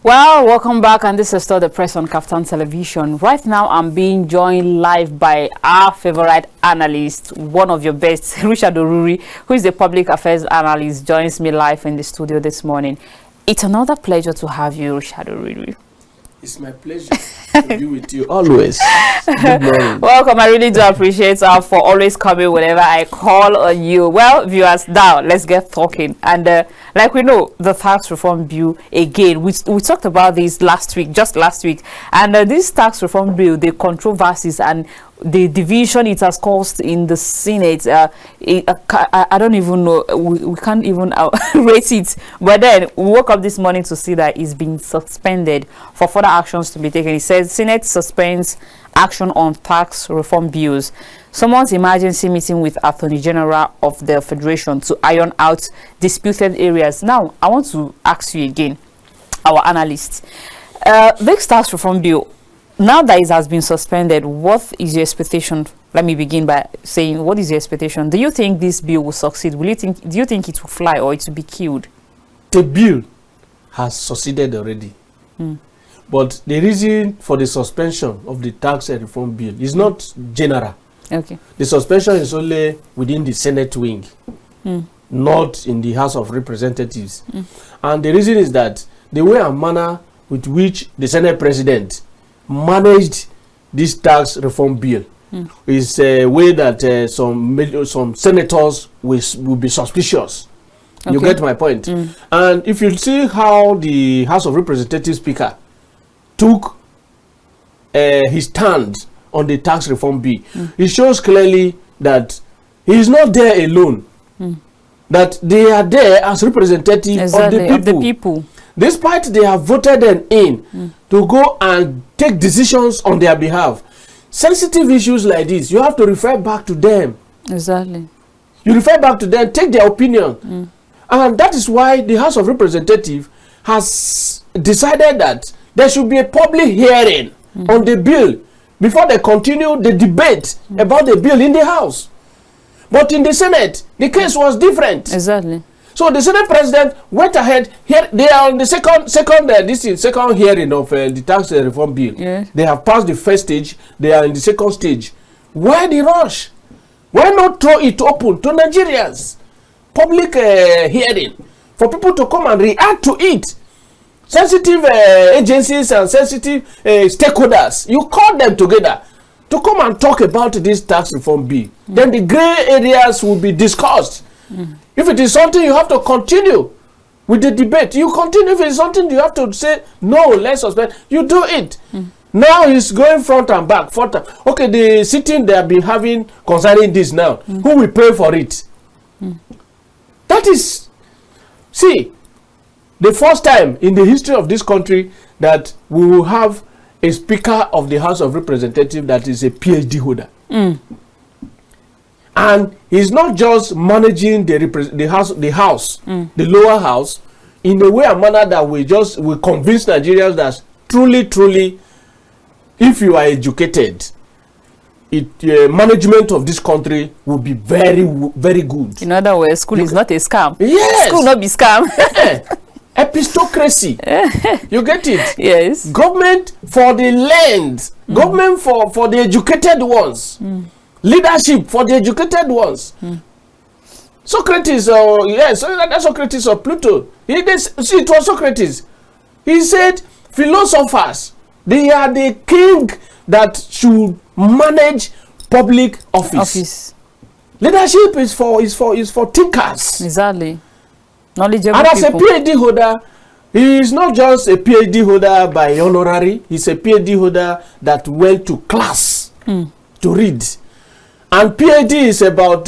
Well, welcome back, and this is still the press on KAFTAN television. Right now, I'm being joined live by our favorite analyst, one of your best, Richard Oriri, who is the public affairs analyst, joins me live in the studio this morning. It's another pleasure to have you, Richard Oriri. It's my pleasure to be with you always. Good morning. Welcome. I really do appreciate for always coming whenever I call on you. Well, viewers, now let's get talking. And like we know, the tax reform bill again. We talked about this just last week. And this tax reform bill, the controversies and the division it has caused in the Senate, I don't even know. We can't even rate it. But then we woke up this morning to see that it's been suspended for further actions to be taken. It says Senate suspends action on tax reform bills. Someone's emergency meeting with Attorney General of the Federation to iron out disputed areas. Now, I want to ask you again, our analyst, this tax reform bill, now that it has been suspended, what is your expectation? Let me begin by saying, what is your expectation? Do you think this bill will succeed? Do you think it will fly or it will be killed? The bill has succeeded already. But the reason for the suspension of the tax reform bill is not general. Okay. The suspension is only within the Senate wing, not in the House of Representatives. And the reason is that the way and manner with which the Senate President managed this tax reform bill is a way that some senators will be suspicious. Okay. You get my point? And if you see how the House of Representatives Speaker took his stand on the tax reform bill, it shows clearly that he is not there alone. That they are there as representatives of the people. Despite they have voted them in to go and take decisions on their behalf. Sensitive issues like this, you have to refer back to them. Exactly. You refer back to them, take their opinion. And that is why the House of Representatives has decided that there should be a public hearing on the bill before they continue the debate about the bill in the House. But in the Senate, the case was different. Exactly. So the Senate President went ahead. Here they are on the second hearing of the tax reform bill. Yes. They have passed the first stage. They are in the second stage. Why the rush? Why not throw it open to Nigerians? Public hearing for people to come and react to it. Sensitive agencies and sensitive stakeholders, you call them together to come and talk about this tax reform bill. Then the gray areas will be discussed. If it is something you have to continue with the debate, you continue. If it is something you have to say, no, let's suspend, you do it. Now it's going front and back. Okay, the sitting they have been having concerning this now, who will pay for it? That is, see, the first time in the history of this country that we will have a Speaker of the House of Representatives that is a PhD holder. And he's not just managing the house, the lower house, in a way and manner that will convince Nigerians that truly, if you are educated, management of this country will be very, very good. In other words, school is not a scam. Yes. School not be scam. Epistocracy. You get it? Yes. Government for the land. Government for the educated ones. Leadership for the educated ones. Socrates, yes, that's Socrates or Plato. It was Socrates. He said, philosophers, they are the king that should manage public office. Leadership is for thinkers. Exactly. Knowledgeable and as people. a PhD holder, he is not just a PhD holder by honorary. He's a PhD holder that went to class to read. And PhD is about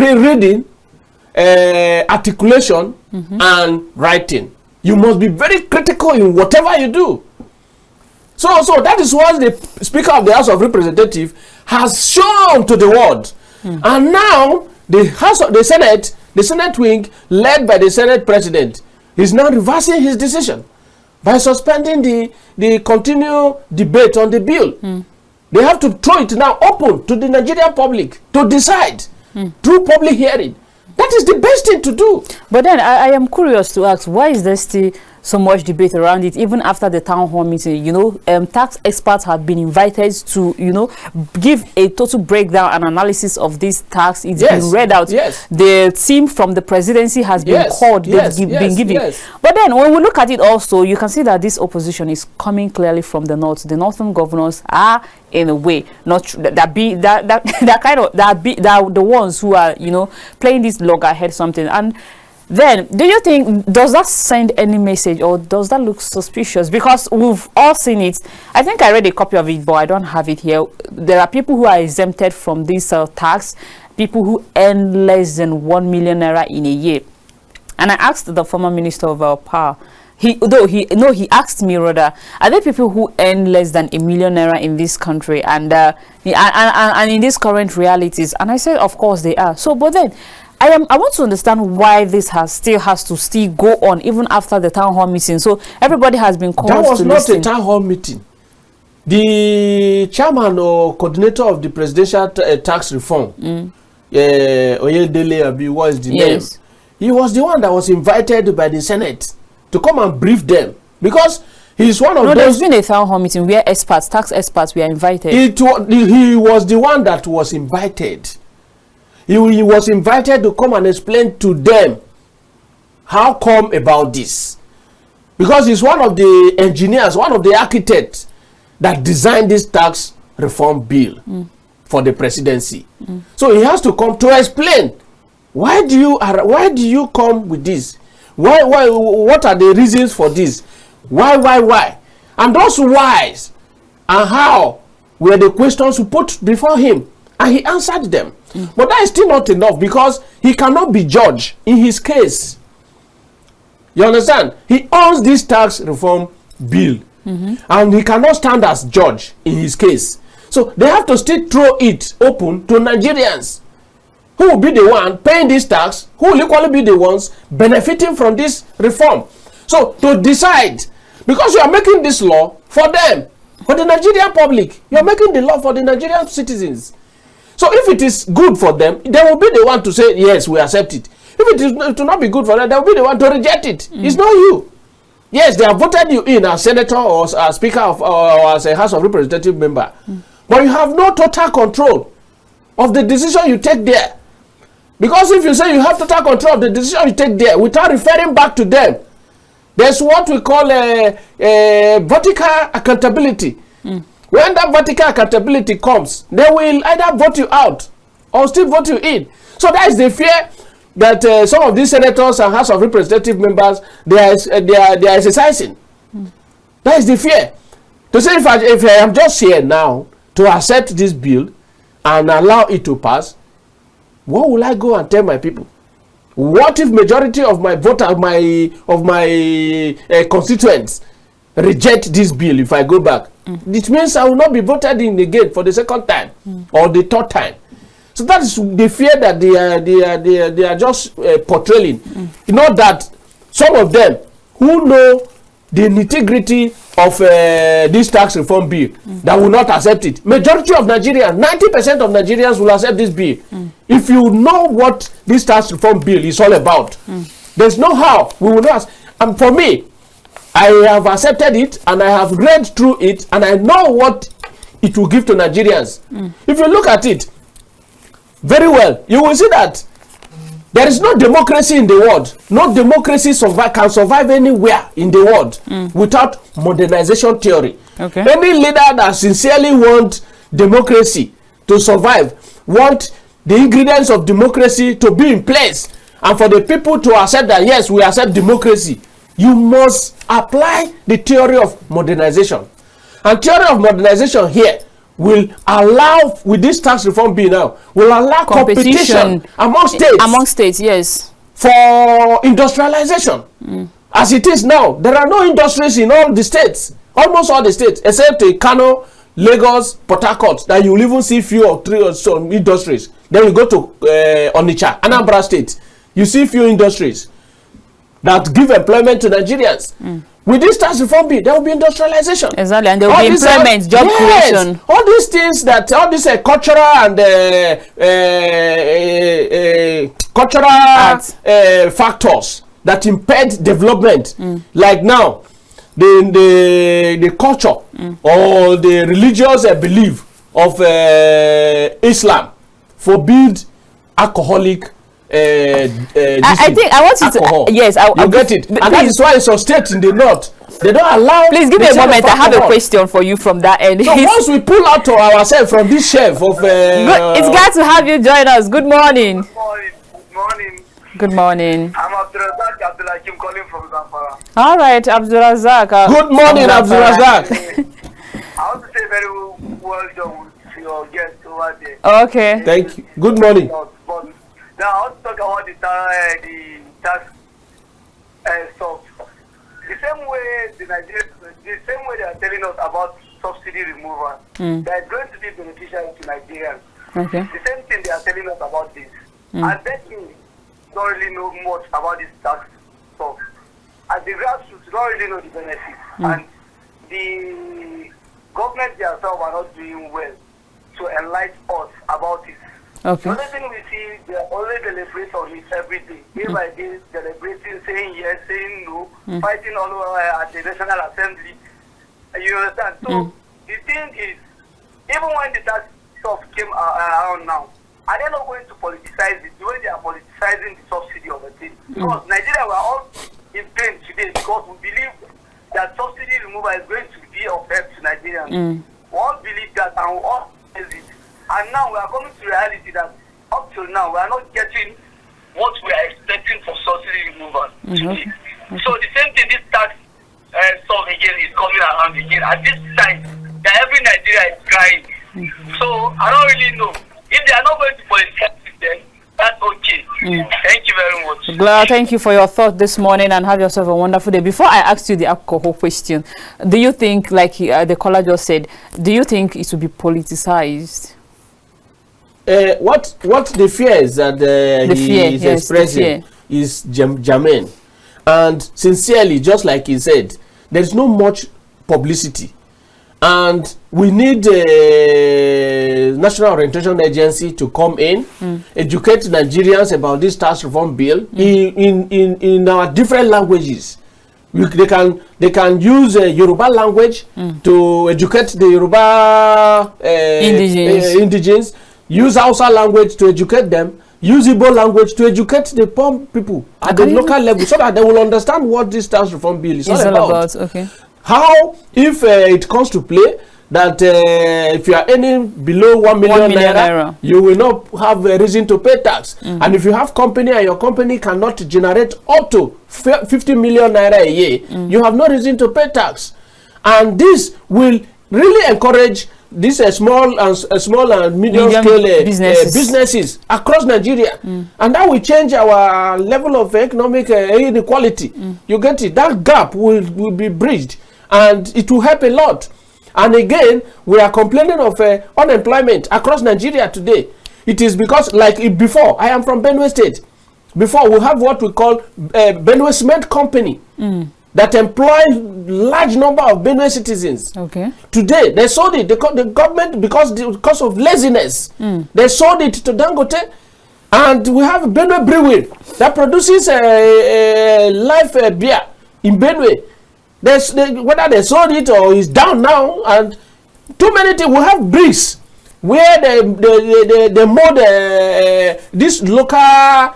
reading, articulation, and writing. You must be very critical in whatever you do. So that is what the Speaker of the House of Representatives has shown to the world. And now the Senate wing, led by the Senate President, is now reversing his decision by suspending the continued debate on the bill. They have to throw it now open to the Nigerian public to decide through public hearing. That is the best thing to do. But then I am curious to ask, why is there still so much debate around it, even after the town hall meeting. You know, tax experts have been invited to, you know, give a total breakdown and analysis of this tax. It's been read out. The team from the presidency has been called. They've been given. But then when we look at it also, you can see that this opposition is coming clearly from the north. The northern governors are, in a way, not the ones who are, you know, playing this loggerhead something. And then, do you think, does that send any message, or does that look suspicious? Because we've all seen it. I think I read a copy of it, but I don't have it here. There are people who are exempted from this tax, people who earn less than 1 million naira in a year. And I asked the former minister of power. He asked me rather, are there people who earn less than 1 million naira in this country, and in these current realities? And I said, of course they are. So, but then I want to understand why this still has to go on even after the town hall meeting. So everybody has been called to listen. That was not a town hall meeting. The chairman or coordinator of the presidential tax reform, Oyedele Abi, what is the name? He was the one that was invited by the Senate to come and brief them, because he's one of those. There's been a town hall meeting where tax experts were invited. He was the one that was invited. He was invited to come and explain to them how come about this, because he's one of the engineers, one of the architects that designed this tax reform bill for the presidency. So he has to come to explain, why do you come with this? Why what are the reasons for this? Why? And those whys and how were the questions put before him, and he answered them. But that is still not enough, because he cannot be judged in his case. You understand? He owns this tax reform bill, and he cannot stand as judge in his case. So they have to still throw it open to Nigerians, who will be the one paying this tax, who will equally be the ones benefiting from this reform. So to decide, because you are making this law for them, for the Nigerian public, you are making the law for the Nigerian citizens. So if it is good for them, they will be the one to say, yes, we accept it. If it will not be good for them, they will be the one to reject it. It's not you. Yes, they have voted you in as senator or as speaker of, or as a House of Representative member. But you have no total control of the decision you take there. Because if you say you have total control of the decision you take there without referring back to them, there's what we call a vertical accountability. When that vertical accountability comes, they will either vote you out or still vote you in. So that is the fear that some of these senators and House of Representative members they are exercising. That is the fear. To say, if I am just here now to accept this bill and allow it to pass, what will I go and tell my people? What if majority of my voters, of my constituents reject this bill if I go back? It means I will not be voted in again for the second time or the third time. So that is the fear that they are just portraying. Not that some of them who know the nitty-gritty of this tax reform bill that will not accept it. Majority of Nigerians, 90% of Nigerians will accept this bill. If you know what this tax reform bill is all about, there's no how we will not. And for me, I have accepted it and I have read through it and I know what it will give to Nigerians. If you look at it very well, you will see that there is no democracy in the world. No democracy can survive anywhere in the world without modernization theory. Any leader that sincerely wants democracy to survive, want the ingredients of democracy to be in place, and for the people to accept that, yes, we accept democracy, you must apply the theory of modernization. And theory of modernization here will allow, with this tax reform bill now, will allow competition among states. Among states, yes. For industrialization. As it is now, there are no industries in all the states, almost all the states, except Kano, Lagos, Port Harcourt, that you will even see few or three or so industries. Then you go to Onitsha, Anambra State, you see few industries that give employment to Nigerians. With this tax reform bill, there will be industrialization. Exactly, and there will be employment, job creation. All these things that, all these cultural and cultural factors that impede development. Like now, the culture or the religious belief of Islam forbid alcoholic. I think I want you alcohol. to. Yes, you get it, and that is why in some states in the north they don't allow. Please give me a moment. I have a question for you from that end. So once we pull out ourselves from this shelf of, it's glad to have you join us. Good morning. Good morning. Good morning. I'm Abdulrazak calling from Zamfara. All right, Abdulrazak. Good morning, Abdulrazak. I want to say very well done with your guest over there. Okay. Thank you. Good morning. But now I want to talk about the tax stuff. The same way the same way they are telling us about subsidy removal, that is going to be beneficial to Nigerians. Okay. The same thing they are telling us about this. And that means don't really know much about this tax stuff. And the grassroots don't really know the benefits. And the government themselves are not doing well to enlighten us about it. Okay. The only thing we see, they are only deliberating on it every day. Day by day, deliberating, saying yes, saying no, fighting all over at the National Assembly. You understand? So the thing is, even when the tax stuff came around now, are they not going to politicize it the way they are politicizing the subsidy of the thing? Because Nigeria, we are all in pain today because we believe that subsidy removal is going to be of help to Nigerians. We all believe that and we all face it. And now we are coming to reality that up till now we are not getting what we are expecting for subsidy removal today. So the same thing, this tax stuff again is coming around again. At this time, that every Nigeria is crying. So I don't really know. If they are not going to politicize it, then that's okay. Thank you very much. Glad, thank you for your thought this morning and have yourself a wonderful day. Before I ask you the alcohol question, do you think, like the caller just said, do you think it will be politicized? What the fear is that he is expressing is germane, and sincerely, just like he said, there is no much publicity, and we need a National Orientation Agency to come in, educate Nigerians about this tax reform bill in our different languages. They can use Yoruba language to educate the Yoruba indigenes. Use Hausa language to educate them. Use Igbo language to educate the poor people at the local level, so that they will understand what this tax reform bill is all about. Okay. How, if it comes to play, that if you are earning below 1 million naira, you will not have a reason to pay tax. And if you have company and your company cannot generate up to 50 million naira a year, you have no reason to pay tax. And this will really encourage these small and medium scale businesses across Nigeria, and that will change our level of economic inequality. You get it? That gap will be bridged, and it will help a lot. And again, we are complaining of unemployment across Nigeria today. It is because, like before, I am from Benue State. Before, we have what we call Benue Cement Company. That employ large number of Benue citizens. Okay. Today, they sold it. The government, because of laziness, they sold it to Dangote, and we have Benue Brewery that produces live beer in Benue. Whether they sold it or is down now, and too many things. We have bricks where they mold this local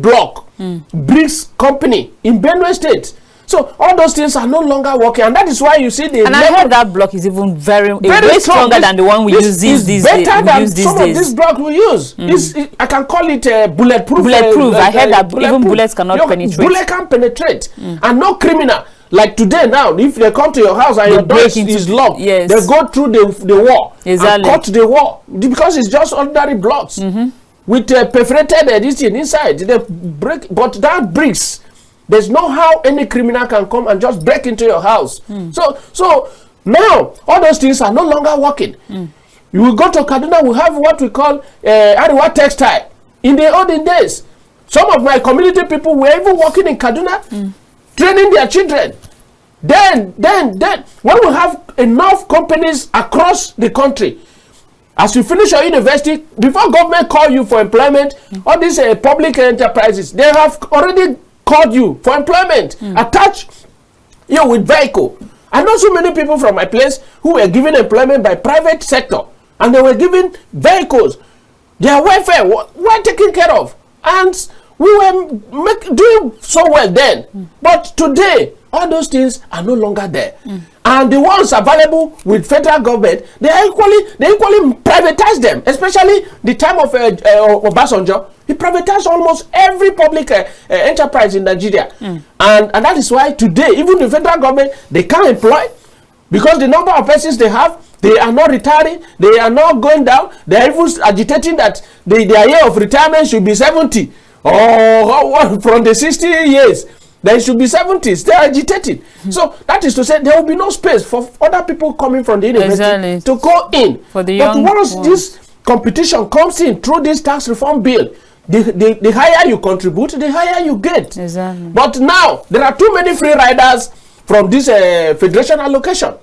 block bricks company in Benue State. So all those things are no longer working, and that is why you see the. And I heard that block is even very way stronger than the one we use these days. Better than some of these blocks we use. I can call it bulletproof. Bulletproof. I heard that even bullets cannot penetrate. Bullet can penetrate, and no criminal. Like today now, if they come to your house and your door is locked, they go through the wall and cut the wall because it's just ordinary blocks with perforated edition inside. They break, but that bricks. There's no how any criminal can come and just break into your house. So now all those things are no longer working. You will go to Kaduna, we have what we call Ariwa textile. In the olden days, some of my community people were even working in Kaduna, training their children. Then when we have enough companies across the country, as you finish your university, before government call you for employment, all these public enterprises, they have already called you for employment, attach you with vehicle. I know so many people from my place who were given employment by private sector, and they were given vehicles. Their welfare were taken care of, and we were doing so well then. But today, all those things are no longer there. And the ones available with federal government, they equally privatize them, especially the time of Obasanjo. He privatized almost every public enterprise in Nigeria. And that is why today, even the federal government, they can't employ, because the number of persons they have, they are not retiring, they are not going down. They are even agitating that their year of retirement should be 70, or from the 60 years. They should be 70s. They are agitating. So that is to say there will be no space for other people coming from the university to go in. For the young once this competition comes in through this tax reform bill, the higher you contribute, the higher you get. But now there are too many free riders from this federation allocation.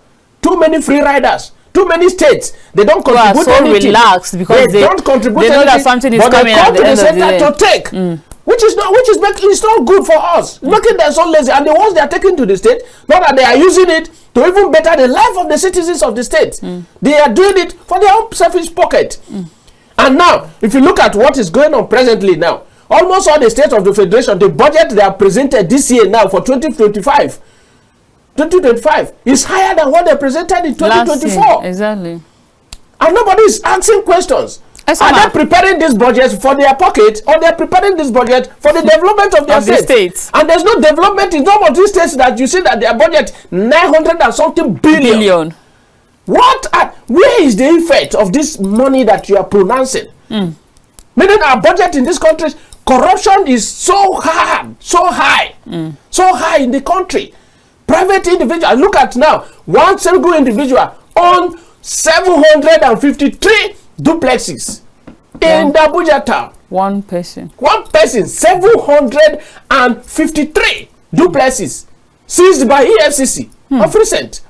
Too many free riders. Too many states. They don't contribute anything. Relaxed because they don't contribute they know anything, that something is coming at the end of the day. To take. Which is making it's not good for us. Making them so lazy, and the ones they are taking to the state, not that they are using it to even better the life of the citizens of the state. They are doing it for their own selfish pocket. And now, if you look at what is going on presently now, almost all the states of the federation, the budget they are presented this year now for 2025 is higher than what they presented in 2024. Exactly. And nobody is asking questions. Are they preparing this budget for their pocket, or they are preparing this budget for the development of their states? And there's no development in some of these states that you see that their budget 900 and something billion. Where is the effect of this money that you are pronouncing? Meaning our budget in this country, corruption is so hard, so high in the country. Private individual, look at now, one single individual on 753 duplexes in the Abuja town. One person, 753 duplexes seized by EFCC of recent.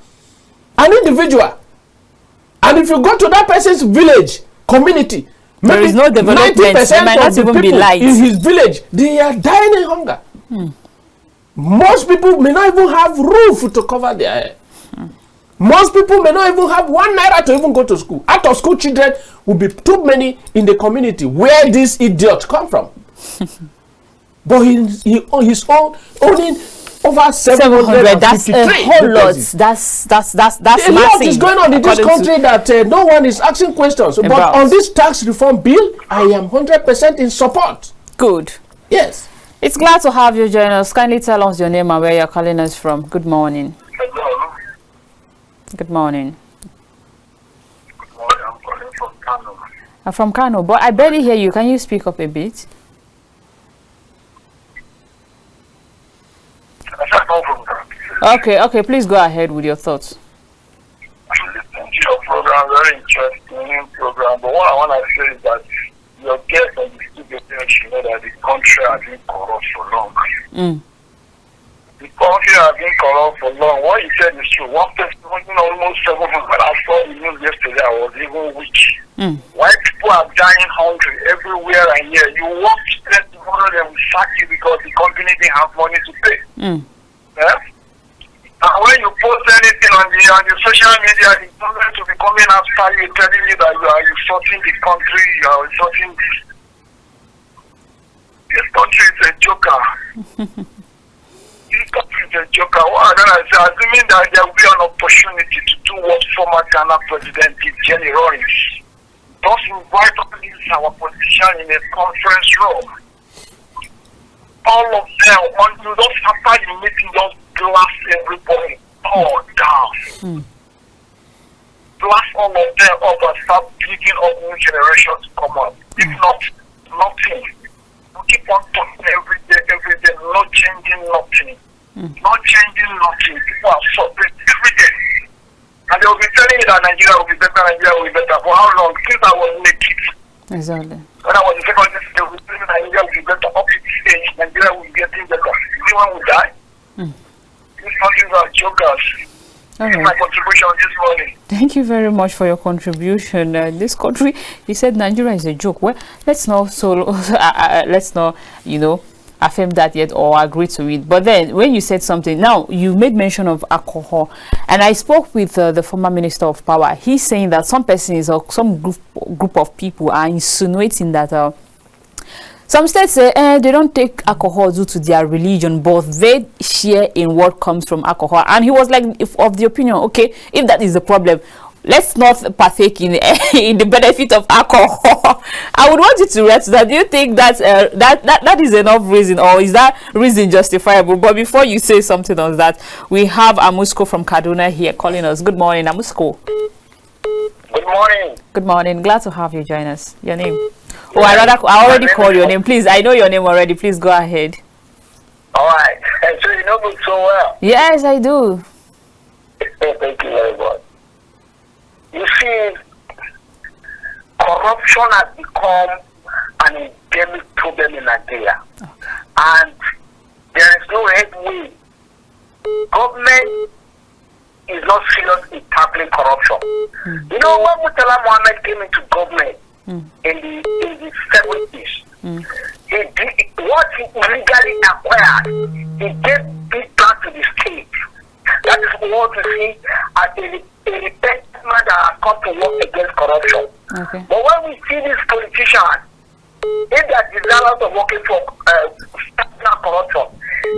An individual. And if you go to that person's village, community, there is no development. 90% might not even be light in his village, they are dying in hunger. Most people may not even have roof to cover their head. Most people may not even have 1 naira to even go to school. Out of school children will be too many in the community. Where this idiot come from? But he's owning over 753. That's a whole lot. That's massive. A lot is going on in this country that no one is asking questions. But on this tax reform bill, I am 100% in support. Good. Yes. It's glad to have you join us. Kindly tell us your name and where you're calling us from. Good morning. Good morning. Good morning. I'm calling from Kano. I'm from Kano, but I barely hear you. Can you speak up a bit? Okay, please go ahead with your thoughts. I'm listening to your program, very interesting program, but what I want to say is that your guests and the students should know that the country has been corrupt for long. The country has been corrupt for long. What you said is true. One person almost 700. I saw the news yesterday. I was even weak. Why people are dying hungry everywhere and here? You walk straight tomorrow, they will sack you because the company didn't have money to pay. Yeah? And when you post anything on the social media, the government will be coming after you, telling you that you are insulting the country, you are insulting this. This country is a joker. This country is a joker. What I'm going to say, assuming that there will be an opportunity to do what former Ghana President did, Jenny Rawlings, just invite all these our politicians in a conference room. All of them, just after the meeting, just blast everybody all down. Blast all of them up and start building up new generations to come up. If not, nothing. We keep on talking every day, not changing nothing. Not changing nothing. People are suffering every day. And they will be telling me that Nigeria will be better. For how long? Since I was in the kids. Exactly. When I was in secondary school, they will be telling me Nigeria will be better. Up to this age, Nigeria will be getting better. Anyone will die? These countries are jokers. All right. My contribution this morning. Thank you very much for your contribution. This country, he said Nigeria is a joke. Well, let's not affirm that yet or agree to it. But then when you said something, now you made mention of alcohol, and I spoke with the former Minister of Power. He's saying that some persons or some group of people are insinuating that some states say they don't take alcohol due to their religion, but they share in what comes from alcohol. And he was like, of the opinion, okay, if that is the problem, let's not partake in in the benefit of alcohol. I would want you to react to that. Do you think that that is enough reason, or is that reason justifiable? But before you say something on that, we have Amusko from Kaduna here calling us. Good morning, Amusko. Good morning. Good morning. Glad to have you join us. Your name? Oh, I already called your name. Please, I know your name already. Please go ahead. All right. And so you know me so well. Yes, I do. Thank you very much. You see, corruption has become an endemic problem in Nigeria. Okay. And there is no headway. Government is not serious in tackling corruption. You know, when Murtala Mohammed came into government in the 70s, he did what he illegally acquired. He gave it back to the state. That is what we see as a repentant man that has come to work against corruption. Okay. But when we see these politicians, if they are desirous of working for corruption,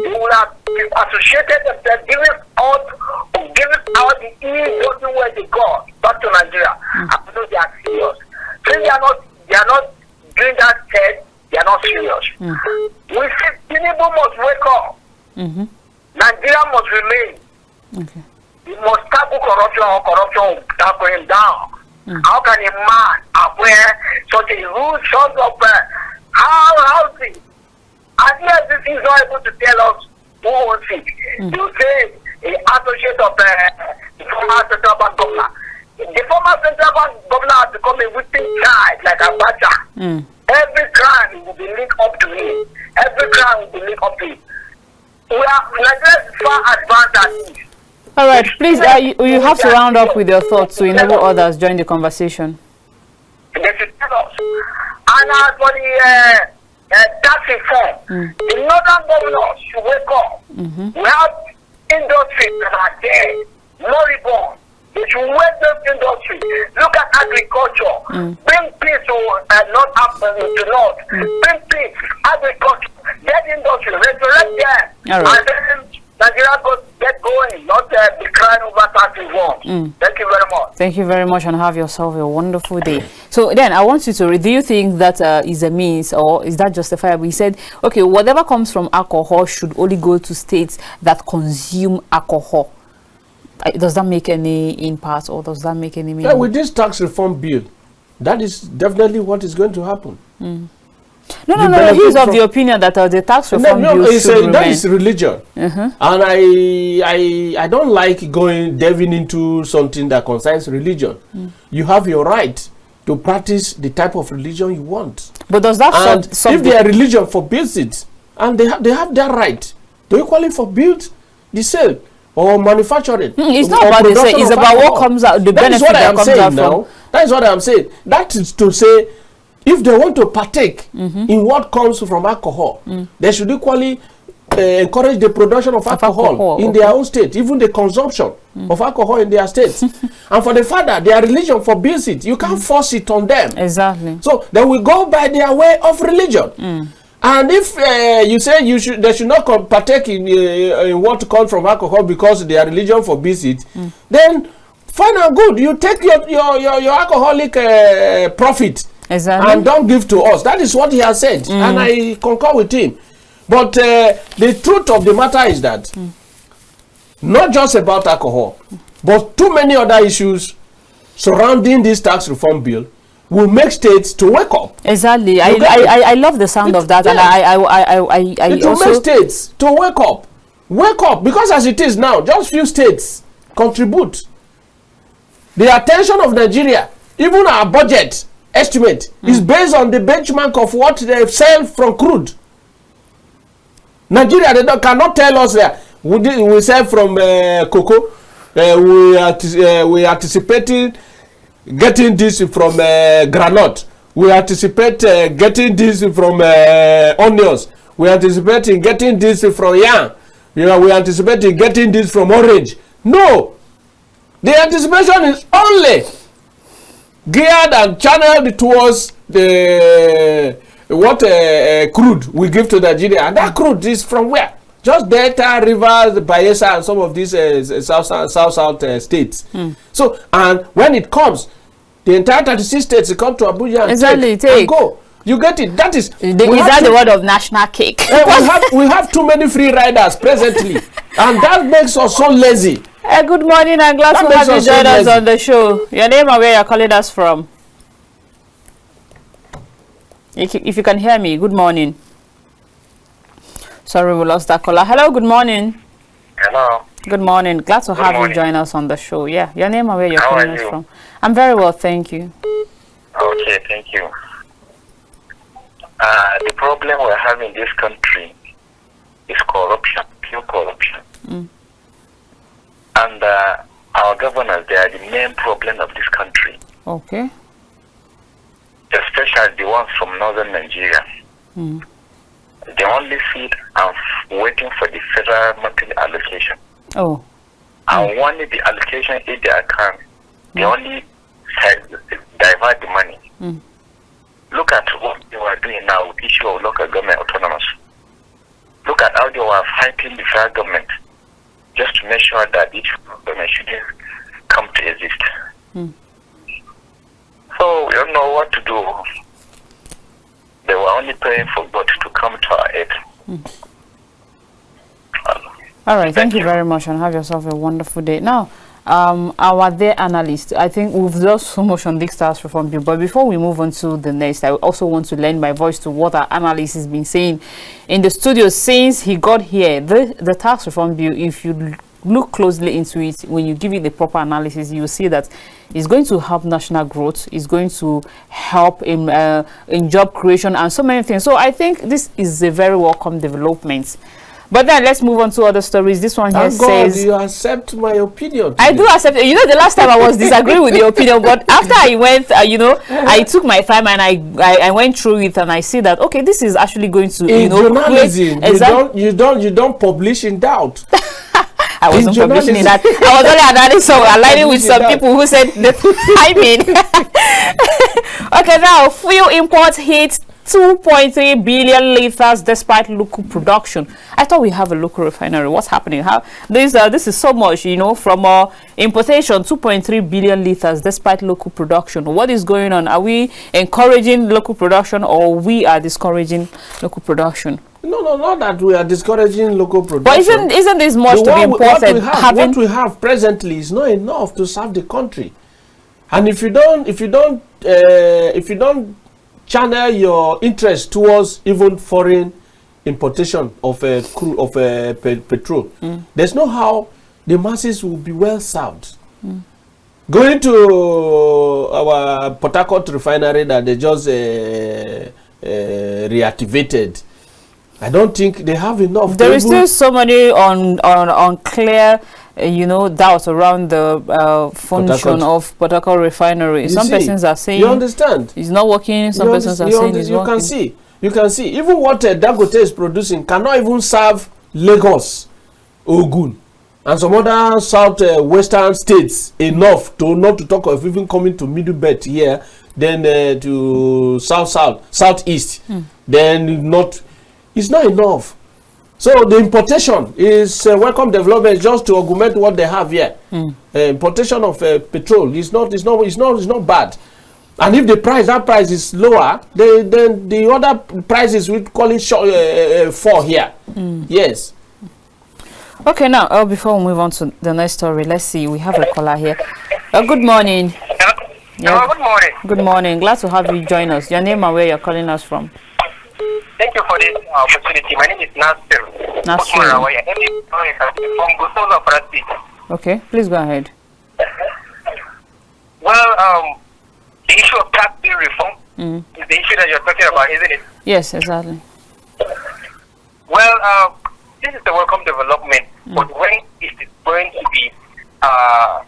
they will have associated themselves, giving out the e-voting where they go back to Nigeria. I know they are serious. Since they are not doing that test, they are not serious. We see Tinubu must wake up. Nigeria must remain. Okay. You must tackle corruption, or corruption will tackle him down. How can a man acquire such a huge sort of housing? And yes, this is not able to tell us who owns it. You say an associate of the former central bank governor. The former central bank governor has become a victim child, like Abacha. Every crime will be linked up to him. Every crime will be linked up to him. Nigeria is far advanced at this. All right, please, you have to round up with your thoughts to enable others join the conversation. They should tell us. And as for the tax reform, the northern governors should wake up. We have industries that are dead, moribund. They should wake those industries. Look at agriculture. Bring peace to north. Bring peace, agriculture, dead industry, resurrect them. All right. And then Nigeria get going, not be crying over tax reform. Thank you very much. Thank you very much, and have yourself a wonderful day. So then I want you to read, do you think that is a means, or is that justifiable? He said, okay, whatever comes from alcohol should only go to states that consume alcohol. Does that make any impact, or does that make any meaning? Yeah, with this tax reform bill, that is definitely what is going to happen. No, he's of the opinion that the tax reform bill should remain. That is religion. And I don't like delving into something that concerns religion. You have your right to practice the type of religion you want. But does that if their religion forbids it, and they have their right to equally forbid the sale or manufacturing. It's not about the sale, it's about what comes out, the benefit that comes out from. That is what I am saying. That is to say, if they want to partake in what comes from alcohol, they should equally encourage the production of alcohol in their own state, even the consumption of alcohol in their states. And for the fact that their religion forbids it, you can't force it on them. Exactly. So they will go by their way of religion. And if you say they should not partake in what comes from alcohol because their religion forbids it, then fine and good. You take your alcoholic profit. Exactly. And don't give to us. That is what he has said, and I concur with him. But the truth of the matter is that not just about alcohol, but too many other issues surrounding this tax reform bill will make states to wake up. Exactly. I love the sound of that, and I will make states to wake up, because as it is now, just few states contribute. The attention of Nigeria, even our budget estimate, is based on the benchmark of what they sell from crude. Nigeria, cannot tell us that we sell from cocoa. We anticipating getting this from granite. We anticipate getting this from onions. we are anticipating getting this from yam. We are anticipating getting this from orange. No. The anticipation is only geared and channeled towards the crude we give to Nigeria. And that crude is from where? Just Delta, Rivers, Bayelsa, and some of these south states. So, and when it comes, the entire 36 states come to Abuja and take and go. You get it. That is that the word of national cake? We have too many free riders presently, and that makes us so lazy. Good morning, and glad to have you join us on the show. Your name and where you're calling us from? If you can hear me, good morning. Sorry, we lost that caller. Hello, good morning. Hello. Good morning. Glad to have you join us on the show. Yeah, your name and where you're calling us from? I'm very well, thank you. Okay, thank you. The problem we're having in this country is corruption, pure corruption. And our governors, they are the main problem of this country. Okay. Especially the ones from northern Nigeria. They only sit and waiting for the federal monthly allocation. Oh. And only the allocation hit their account, they only divert the money. Look at what they were doing now with the issue of local government autonomous. Look at how they were fighting the federal government just to make sure that each government shouldn't come to exist. So we don't know what to do. They were only praying for God to come to our aid. All right, thank you very much, and have yourself a wonderful day. Now, our dear analyst, I think we've done so much on this tax reform bill, but before we move on to the next, I also want to lend my voice to what our analyst has been saying in the studio since he got here. The tax reform bill, if you look closely into it, when you give it the proper analysis, you will see that it's going to help national growth, it's going to help in job creation and so many things. So I think this is a very welcome development. But then let's move on to other stories. This one here says, you accept my opinion today. I do accept it. You know, the last time I was disagreeing with your opinion, but after I went, I took my time and I went through it, and I see that okay, this is actually going to journalism, you don't publish in doubt. I wasn't publishing that. I was only aligning with some people who said the timing. Okay, now fuel imports hit 2.3 billion liters despite local production. I thought we have a local refinery. What's happening? How this is so much, from importation, 2.3 billion liters despite local production. What is going on? Are we encouraging local production, or we are discouraging local production? No, not that we are discouraging local production. But isn't this much to be imported? What we have presently is not enough to serve the country. And if you don't channel your interest towards even foreign importation of petrol, there's no how the masses will be well served. Going to our Port Harcourt refinery that they just reactivated, I don't think they have enough. There is still so many unclear doubts around the function of Port Harcourt refinery. Some persons are saying, you understand, it's not working. Some persons are saying it's working. You can see even what Dangote is producing cannot even serve Lagos, Ogun, and some other southwestern states enough to not to talk of even coming to Middle Belt here, then to southeast, then not. It's not enough. So the importation is a welcome development just to augment what they have here. Importation of petrol is not bad. And if that price is lower, then the other prices we call it fall here. Yes. Okay, now before we move on to the next story, let's see. We have a caller here. Good morning. Yeah. Good morning. Good morning. Glad to have you join us. Your name and where you're calling us from? Thank you for this opportunity. My name is Nasir. Okay, please go ahead. Well, the issue of tax bill reform is the issue that you're talking about, isn't it? Yes, exactly. Well, this is a welcome development, but when is it going to be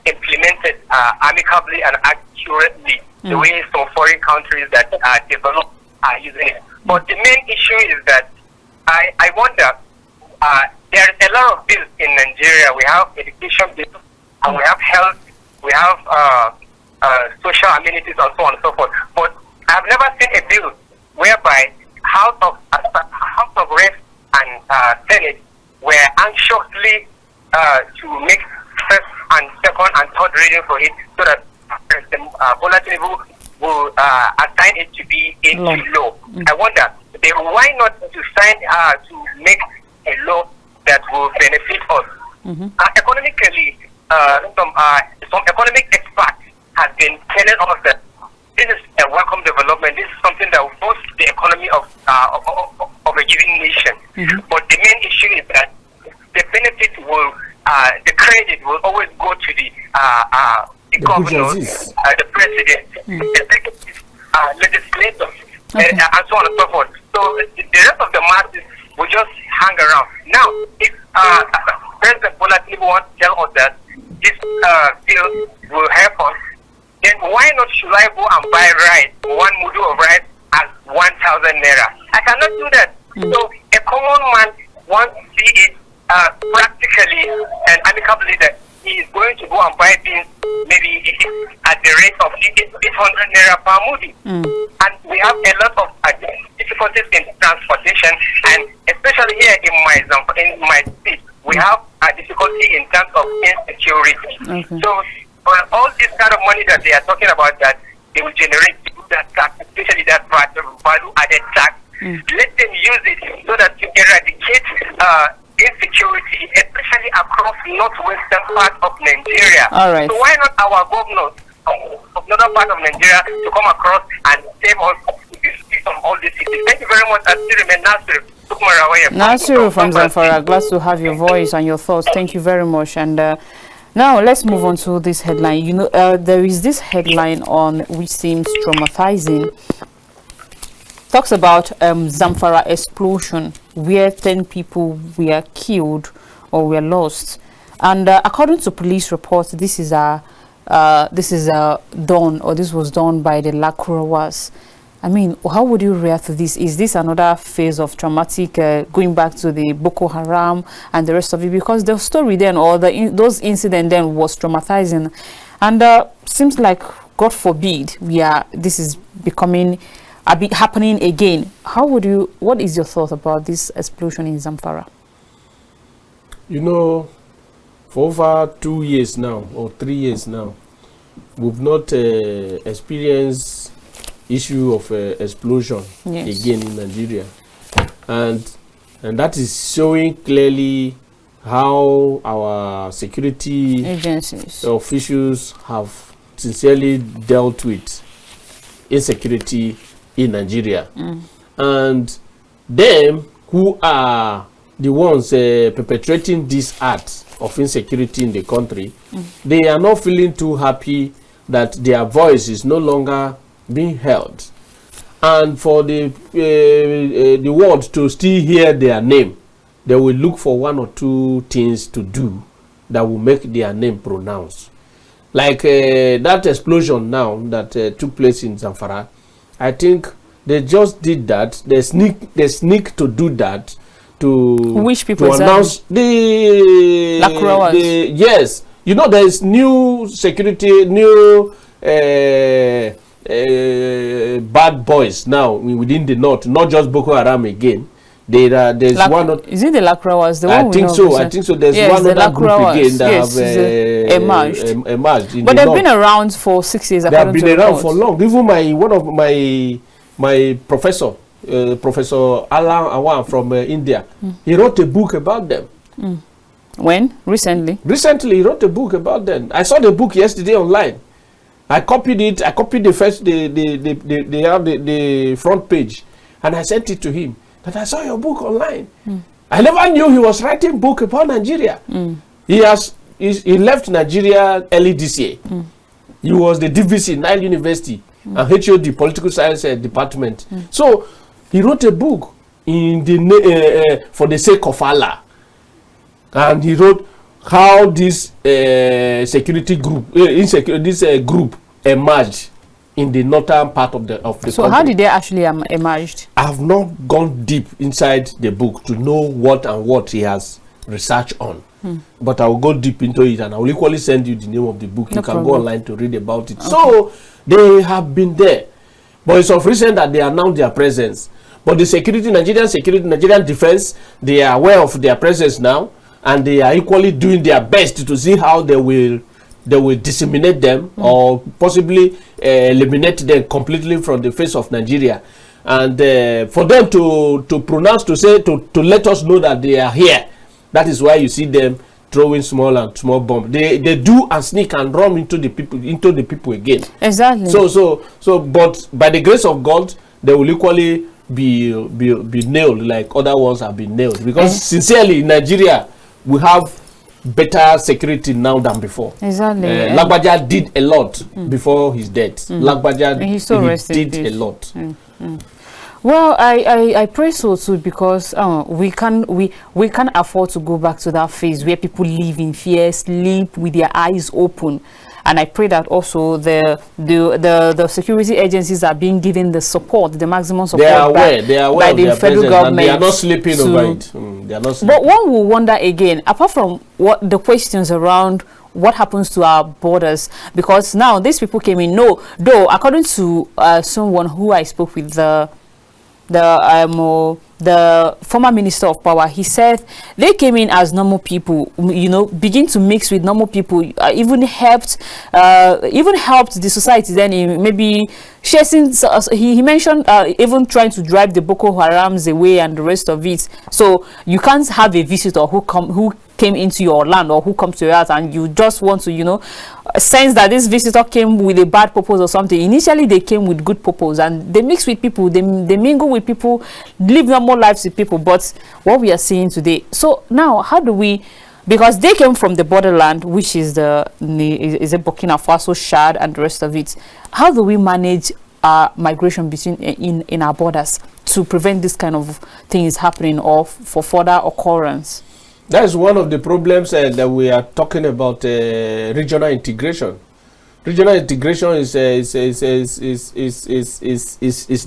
implemented amicably and accurately, the way some foreign countries that are developed are using it? But the main issue is that I wonder, there is a lot of bills in Nigeria. We have education bills, and we have health, we have social amenities, and so on and so forth. But I've never seen a bill whereby House of Reps and Senate were anxiously to make first and second and third reading for it, so that President Bola Tinubu will assign it to be into law. I wonder, why not to sign to make a law that will benefit us? Economically, some economic experts have been telling us that this is a welcome development. This is something that will boost the economy of a given nation. But the main issue is that the benefit will, the credit will always go to the governor, the president, the executive, legislators, and so on and so forth. So the rest of the masses will just hang around. Now, if President Bola Tinubu wants to tell us that this bill will help us, then why not should I go and buy rice, one mudu of rice at 1,000 naira? I cannot do that. So a common man wants to see it practically and amicably that he is going to go and buy things maybe at the rate of 800 naira per mudu. And we have a lot of difficulties in transportation, and especially here in my state, we have a difficulty in terms of insecurity. So all this kind of money that they are talking about that they will generate to do that tax, especially that value added tax, let them use it so that to eradicate insecurity, especially across northwestern part of Nigeria. So why not our governors of northern part of Nigeria to come across and save us from all this? Thank you very much. I still remain Nasir. Nasiru from Zamfara, glad to have your voice and your thoughts. Thank you very much. And now let's move on to this headline. You know, there is this headline on which seems traumatizing. Talks about Zamfara explosion where 10 people were killed or were lost. And according to police reports, this was done by the Lakurawas. I mean, how would you react to this? Is this another phase of traumatic, going back to the Boko Haram and the rest of it? Because the story then, or those incidents then, was traumatizing, and seems like, God forbid, this is becoming happening again. What is your thought about this explosion in Zamfara? You know, for over 2 years now or 3 years now, we've not experienced issue of explosion again in Nigeria, and that is showing clearly how our security agencies officials have sincerely dealt with insecurity in Nigeria, and them who are the ones perpetrating this act of insecurity in the country, they are not feeling too happy that their voice is no longer being held, and for the world to still hear their name, they will look for one or two things to do that will make their name pronounced. Like that explosion now that took place in Zamfara, I think they just did that. They sneak to do that to which people to announce the yes. You know, there is new security, new bad boys now within the north, not just Boko Haram again. There's one. Is it the Lakurawas? The one I think so. There's one other group again that have emerged. But they've been around for 6 years. They have been around for long. Even one of my professor, Professor Alan Awan from India, he wrote a book about them. When? Recently? Recently, he wrote a book about them. I saw the book yesterday online. I copied it. I copied the front page, and I sent it to him. That I saw your book online. I never knew he was writing a book about Nigeria. He left Nigeria early this year. He was the DVC, Nile University, and HOD, Political Science Department. So he wrote a book in the for the sake of Allah, and he wrote how this security group, group emerged in the northern part of the So country. how did they actually emerge? I have not gone deep inside the book to know what he has researched on. But I will go deep into it, and I will equally send you the name of the book. No you can problem. go online to read about it. Okay. So they have been there, but it's of recent that they announced their presence. But the Nigerian defense, they are aware of their presence now, and they are equally doing their best to see how they will disseminate them or possibly eliminate them completely from the face of Nigeria. And for them to pronounce, to let us know that they are here. That is why you see them throwing small bombs. They do and sneak and run into the people again. Exactly. So but by the grace of God, they will equally be nailed like other ones have been nailed. Because sincerely, in Nigeria, we have better security now than before. Exactly. Lagbaja did a lot before his death. Lagbaja did a lot. Well, I pray so too, because we can't afford to go back to that phase where people live in fear, sleep with their eyes open. And I pray that also the security agencies are being given the support, the maximum support by the federal government. They are not sleeping over it. They are not sleeping. But one will wonder again, apart from what the questions around what happens to our borders, because now these people came in. No, though according to someone who I spoke with, the former minister of power, he said they came in as normal people, begin to mix with normal people, even helped the society then in maybe chasing. He mentioned even trying to drive the Boko Harams away and the rest of it. So you can't have a visitor who came into your land or who comes to your house and you just want to sense that this visitor came with a bad purpose or something. Initially they came with good purpose and they mix with people, they mingle with people, live normal lives with people. But what we are seeing today, so now how do we, because they came from the borderland, which is Burkina Faso, Chad and the rest of it, how do we manage migration between in our borders to prevent this kind of things happening or for further occurrence? That is one of the problems that we are talking about, regional integration. Regional integration is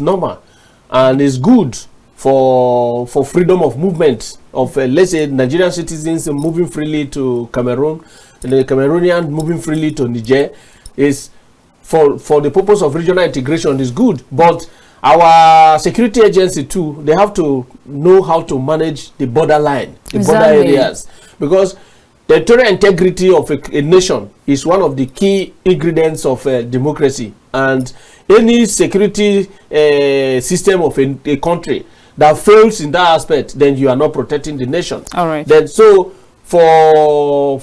normal and is good for freedom of movement of let's say Nigerian citizens moving freely to Cameroon, and the Cameroonian moving freely to Niger. Is for the purpose of regional integration is good, but our security agency too, they have to know how to manage the borderline, border areas, because territorial integrity of a nation is one of the key ingredients of democracy. And any security system of a country that fails in that aspect, then you are not protecting the nation. All right. Then so for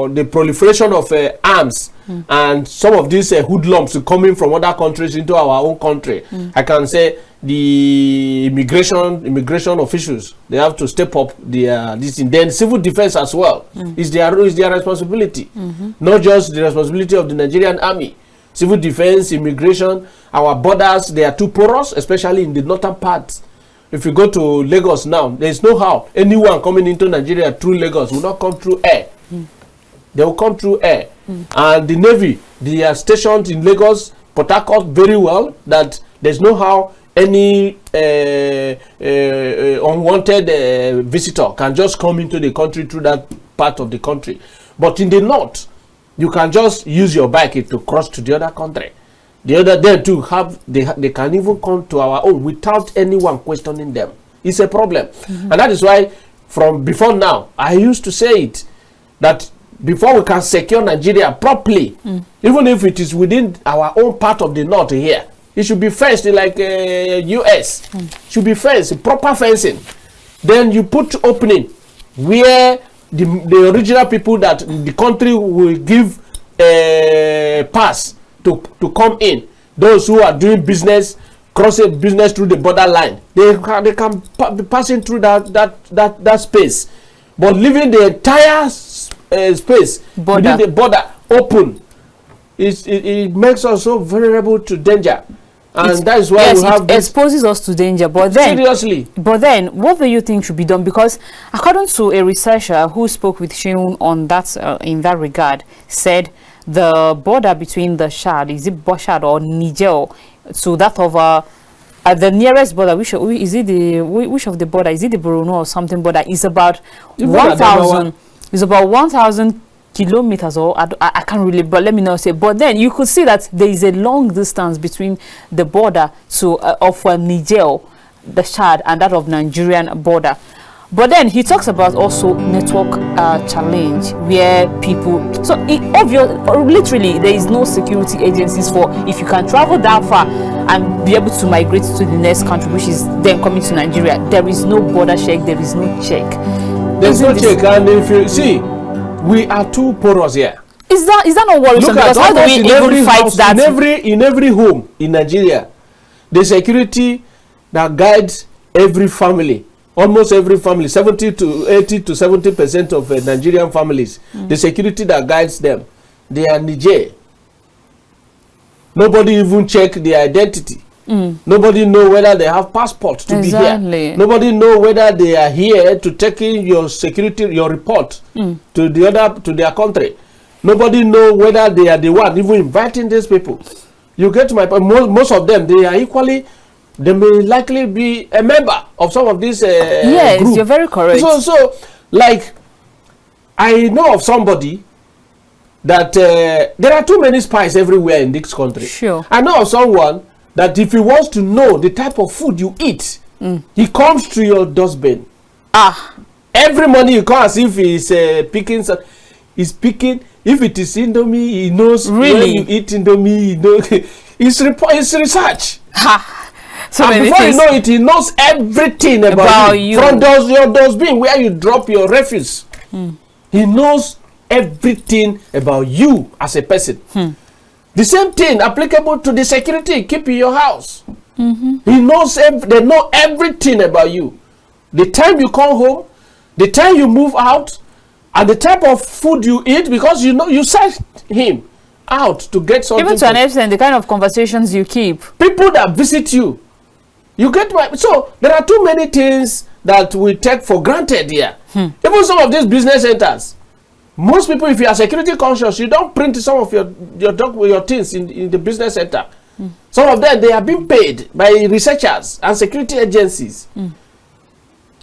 the proliferation of arms and some of these hoodlums coming from other countries into our own country, I can say the immigration officials, they have to step up this thing. Then civil defense as well is their responsibility, not just the responsibility of the Nigerian army. Civil defense, immigration, our borders, they are too porous, especially in the northern parts. If you go to Lagos now, there is no how anyone coming into Nigeria through Lagos will not come through air. They will come through air. And the Navy, they are stationed in Lagos, Port Harcourt very well, that there's no how any unwanted visitor can just come into the country through that part of the country. But in the north, you can just use your bike to cross to the other country. The other there too they can even come to our own without anyone questioning them. It's a problem. And that is why from before now, I used to say it, that before we can secure Nigeria properly, even if it is within our own part of the north here, it should be fenced like US. Should be fenced, proper fencing. Then you put opening where the original people that the country will give a pass to come in. Those who are doing business, crossing business through the borderline, they can be passing through that space. But leaving the entire space within the border open, it makes us so vulnerable to danger. And that is why we have it exposes us to danger. But then, seriously. But then, what do you think should be done? Because according to a researcher who spoke with Sheun on that, in that regard, said the border between the Chad, is it Chad or Niger, to that of the nearest border, which is it which of the border, is it the Borno or something border, is about 1,000, is about 1,000 kilometers, or I can't really, but let me not say. But then you could see that there is a long distance between the border to of Niger, the Chad, and that of Nigerian border. But then he talks about also network challenge, where people, so literally there is no security agencies for, if you can travel that far and be able to migrate to the next country, which is then coming to Nigeria, there is no border check, there is no check. There's no check, and if you see, we are too porous here. Is that not worrisome? Because how do we even fight that? In every home in Nigeria, the security that guides every family, almost every family, 70 to 80 to 70% of Nigerian families, the security that guides them, they are Niger. Nobody even check their identity. Nobody know whether they have passports to be here. Nobody know whether they are here to take in your security, your report to their country. Nobody know whether they are the one even inviting these people. You get my point. Most of them, they are equally, they may likely be a member of some of these yes, group. You're very correct. So like, I know of somebody that there are too many spies everywhere in this country. Sure. I know of someone that if he wants to know the type of food you eat, he comes to your dustbin. Every morning you come as if he's picking. He's picking. If it is Indomie, he knows when you eat Indomie. He knows. It's research. So and before you know it, he knows everything about you. From your dustbin where you drop your refuse. He knows everything about you as a person. The same thing applicable to the security keep in your house. He knows they know everything about you. The time you come home, the time you move out, and the type of food you eat, because you know you sent him out to get something. Even to an extent, the kind of conversations you keep. People that visit you. You get my, so there are too many things that we take for granted here. Even some of these business centers. Most people, if you are security conscious, you don't print some of your things in the business center. Some of them, they are being paid by researchers and security agencies.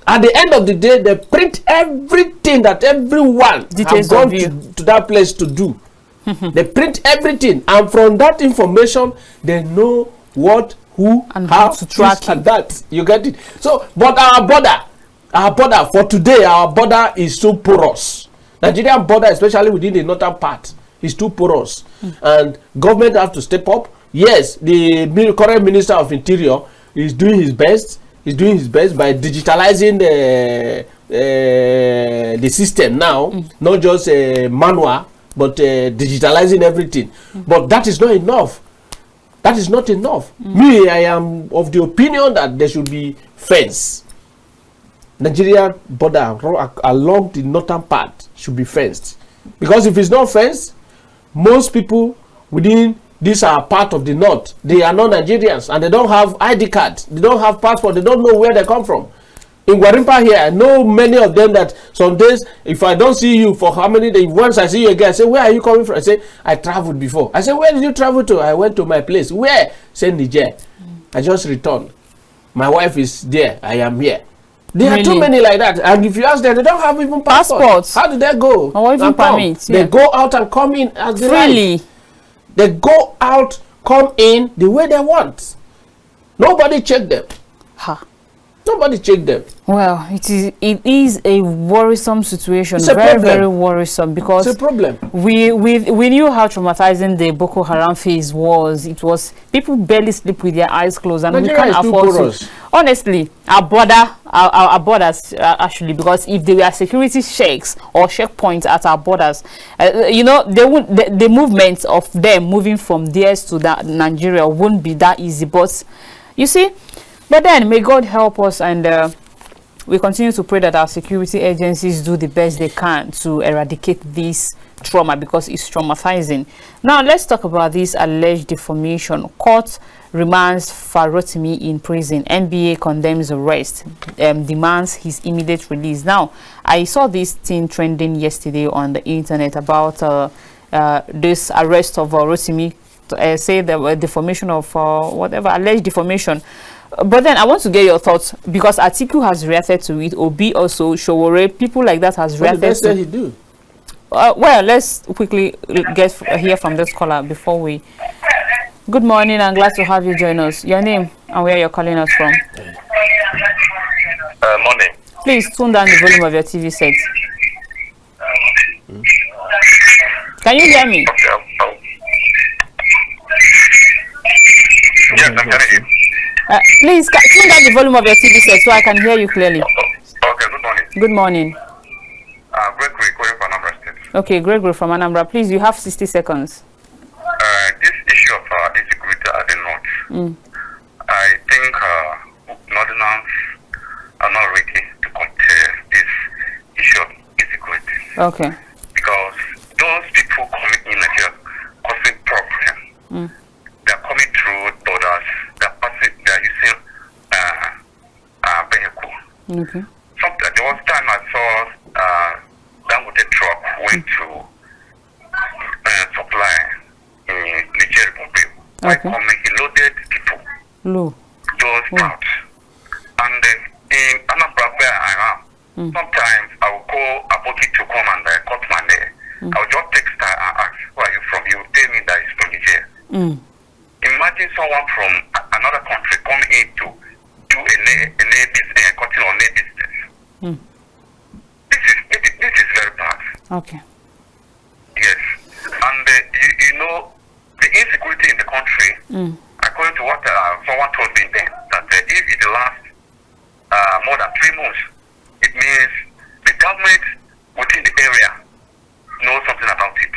At the end of the day, they print everything that everyone has gone to that place to do. They print everything, and from that information, they know what, who, and how to track and that. You get it? So, but our border for today, our border is so porous. Nigerian border, especially within the northern part, is too porous, and government have to step up. Yes, the current Minister of Interior is doing his best. He's doing his best by digitalizing the system now, not just manual, but digitalizing everything. But that is not enough. That is not enough. Me, I am of the opinion that there should be fence. Nigerian border along the northern part should be fenced, because if it's not fenced, most people within this are part of the north, they are not Nigerians, and they don't have ID card, they don't have passport, they don't know where they come from. In Gwarimpa here, I know many of them that some days, if I don't see you for how many days, once I see you again, I say, where are you coming from? I say, I traveled before. I say, where did you travel to? I went to my place. Where? Say, Niger. I just returned. My wife is there. I am here. There are too many like that, and if you ask them, they don't have even passports. How do they go? Or even permits. They go out and come in as they like. They go out, come in the way they want. Nobody check them. Nobody check them. Well, it is a worrisome situation. It's a very problem. Very worrisome, because it's a problem. We knew how traumatizing the Boko Haram phase was. It was people barely sleep with their eyes closed, and Nigeria we can't afford to. Honestly, our borders actually, because if there were security checks or checkpoints at our borders, you know, the movement of them moving from there to Nigeria wouldn't be that easy. But you see. But then, may God help us, and we continue to pray that our security agencies do the best they can to eradicate this trauma, because it's traumatizing. Now, let's talk about this alleged defamation. Court remands Farotimi in prison. NBA condemns arrest, demands his immediate release. Now, I saw this thing trending yesterday on the internet about this arrest of Rotimi, say the defamation of whatever, alleged defamation. But then I want to get your thoughts, because Atiku has reacted to it, Obi also, Showore, people like that has reacted to it. What did they say he do? Well, let's quickly hear from this caller before we... Good morning, I'm glad to have you join us. Your name and where you're calling us from? Morning. Please tune down the volume of your TV set. Can you hear me? Yes, I'm hearing you. Please tune down the volume of your TV set so I can hear you clearly. Okay, good morning. Good morning. Gregory, calling from Anambra State. Okay, Gregory from Anambra. Please, you have 60 seconds. This issue of insecurity at the north, I think Northerners are not ready to contest this issue of insecurity. Okay. Because those people coming in Nigeria causing problem, they're coming through borders, they're using vehicle. Okay. There was time I saw Dangote truck went to supply in Nigerian Republic. Okay. He loaded people. Those out. And in Anambra where I am, sometimes I will call Aboki to come and cut my nail. I will just text her and ask, where are you from? You will tell me that it's from Nigeria. Imagine someone from another country coming in to do a nail business, cutting or nail business. This is very bad. Okay. Yes. And you know, the insecurity in the country, according to what someone told me then, that if it lasts more than 3 months, it means the government within the area knows something about it.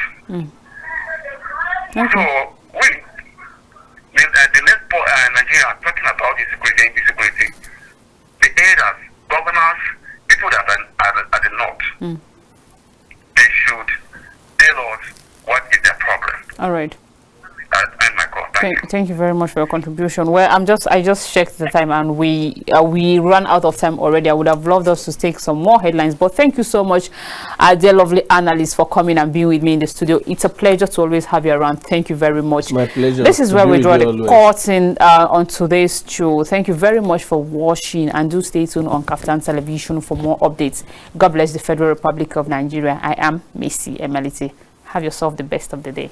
Okay. So, the next Nigeria are talking about insecurity. The areas, governors, people that are at the north, they should tell us what is their problem. All right. And my God, Thank you very much for your contribution. Well, I just checked the time and we ran out of time already. I would have loved us to take some more headlines, but thank you so much, dear lovely analysts, for coming and being with me in the studio. It's a pleasure to always have you around. Thank you very much. It's my pleasure. This is where we draw the curtain on today's show. Thank you very much for watching, and do stay tuned on KAFTAN Television for more updates. God bless the Federal Republic of Nigeria. I am Macy Emelite. Have yourself the best of the day.